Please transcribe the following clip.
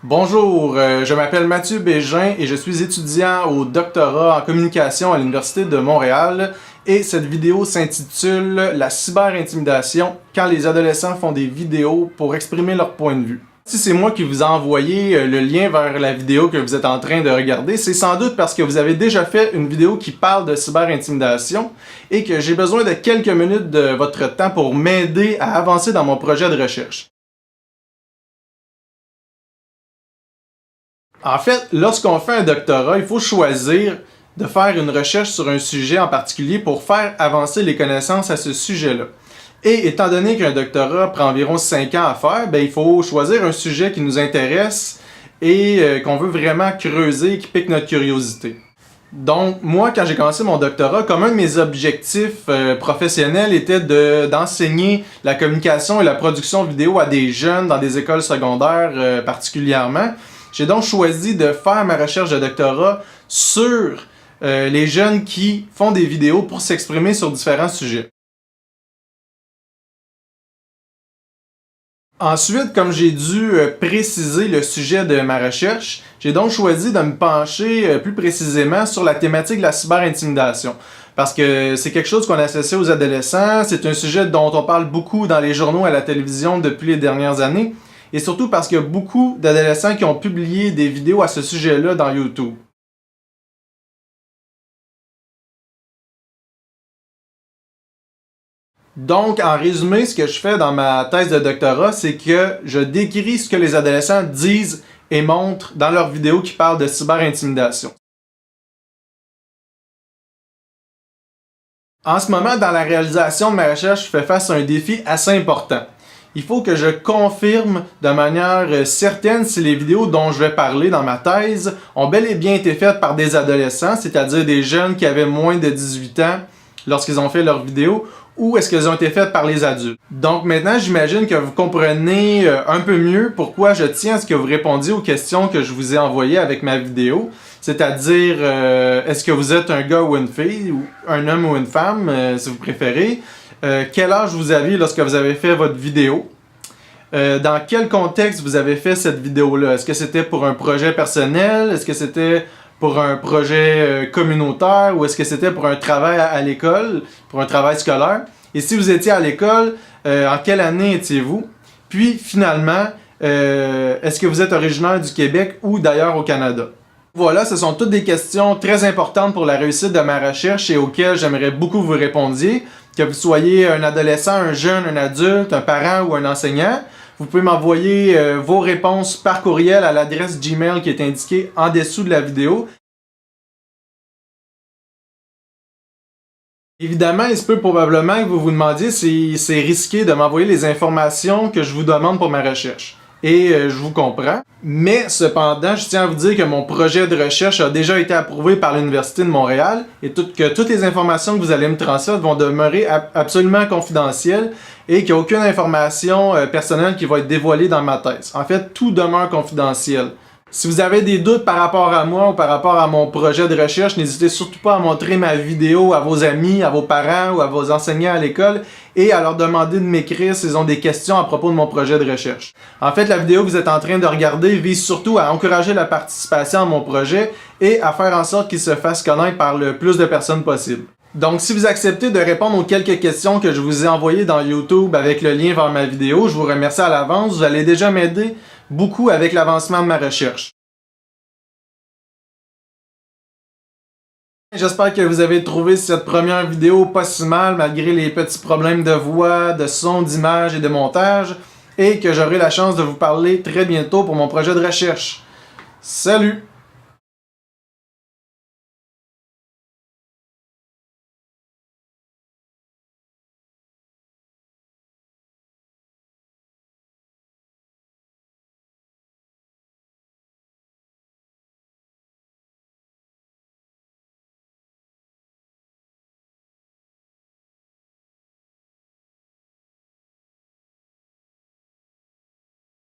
Bonjour, je m'appelle Mathieu Bégin et je suis étudiant au doctorat en communication à l'Université de Montréal et cette vidéo s'intitule « La cyberintimidation quand les adolescents font des vidéos pour exprimer leur point de vue ». Si c'est moi qui vous ai envoyé le lien vers la vidéo que vous êtes en train de regarder, c'est sans doute parce que vous avez déjà fait une vidéo qui parle de cyberintimidation et que j'ai besoin de quelques minutes de votre temps pour m'aider à avancer dans mon projet de recherche. En fait, lorsqu'on fait un doctorat, il faut choisir de faire une recherche sur un sujet en particulier pour faire avancer les connaissances à ce sujet-là. Et étant donné qu'un doctorat prend environ 5 ans à faire, il faut choisir un sujet qui nous intéresse et qu'on veut vraiment creuser, qui pique notre curiosité. Donc, moi, quand j'ai commencé mon doctorat, comme un de mes objectifs professionnels était d'enseigner la communication et la production vidéo à des jeunes dans des écoles secondaires particulièrement, j'ai donc choisi de faire ma recherche de doctorat sur les jeunes qui font des vidéos pour s'exprimer sur différents sujets. Ensuite, comme j'ai dû préciser le sujet de ma recherche, j'ai donc choisi de me pencher plus précisément sur la thématique de la cyberintimidation. Parce que c'est quelque chose qu'on associe aux adolescents, c'est un sujet dont on parle beaucoup dans les journaux et à la télévision depuis les dernières années, et surtout parce qu'il y a beaucoup d'adolescents qui ont publié des vidéos à ce sujet-là dans YouTube. Donc, en résumé, ce que je fais dans ma thèse de doctorat, c'est que je décris ce que les adolescents disent et montrent dans leurs vidéos qui parlent de cyberintimidation. En ce moment, dans la réalisation de ma recherche, je fais face à un défi assez important. Il faut que je confirme de manière certaine si les vidéos dont je vais parler dans ma thèse ont bel et bien été faites par des adolescents, c'est-à-dire des jeunes qui avaient moins de 18 ans lorsqu'ils ont fait leurs vidéos, ou est-ce qu'elles ont été faites par les adultes. Donc maintenant, j'imagine que vous comprenez un peu mieux pourquoi je tiens à ce que vous répondiez aux questions que je vous ai envoyées avec ma vidéo, c'est-à-dire est-ce que vous êtes un gars ou une fille, ou un homme ou une femme, si vous préférez, quel âge vous aviez lorsque vous avez fait votre vidéo, dans quel contexte vous avez fait cette vidéo-là, est-ce que c'était pour un projet personnel, est-ce que c'était pour un projet communautaire ou est-ce que c'était pour un travail à l'école, pour un travail scolaire? Et si vous étiez à l'école, en quelle année étiez-vous? Puis finalement, est-ce que vous êtes originaire du Québec ou d'ailleurs au Canada? Voilà, ce sont toutes des questions très importantes pour la réussite de ma recherche et auxquelles j'aimerais beaucoup vous répondiez. Que vous soyez un adolescent, un jeune, un adulte, un parent ou un enseignant, vous pouvez m'envoyer vos réponses par courriel à l'adresse Gmail qui est indiquée en dessous de la vidéo. Évidemment, il se peut probablement que vous vous demandiez si c'est risqué de m'envoyer les informations que je vous demande pour ma recherche. Et je vous comprends. Mais cependant, je tiens à vous dire que mon projet de recherche a déjà été approuvé par l'Université de Montréal et que toutes les informations que vous allez me transmettre vont demeurer absolument confidentielles et qu'il n'y a aucune information personnelle qui va être dévoilée dans ma thèse. En fait, tout demeure confidentiel. Si vous avez des doutes par rapport à moi ou par rapport à mon projet de recherche, n'hésitez surtout pas à montrer ma vidéo à vos amis, à vos parents ou à vos enseignants à l'école et à leur demander de m'écrire s'ils ont des questions à propos de mon projet de recherche. En fait, la vidéo que vous êtes en train de regarder vise surtout à encourager la participation à mon projet et à faire en sorte qu'il se fasse connaître par le plus de personnes possible. Donc, si vous acceptez de répondre aux quelques questions que je vous ai envoyées dans YouTube avec le lien vers ma vidéo, je vous remercie à l'avance. Vous allez déjà m'aider beaucoup avec l'avancement de ma recherche. J'espère que vous avez trouvé cette première vidéo pas si mal malgré les petits problèmes de voix, de son, d'image et de montage et que j'aurai la chance de vous parler très bientôt pour mon projet de recherche. Salut!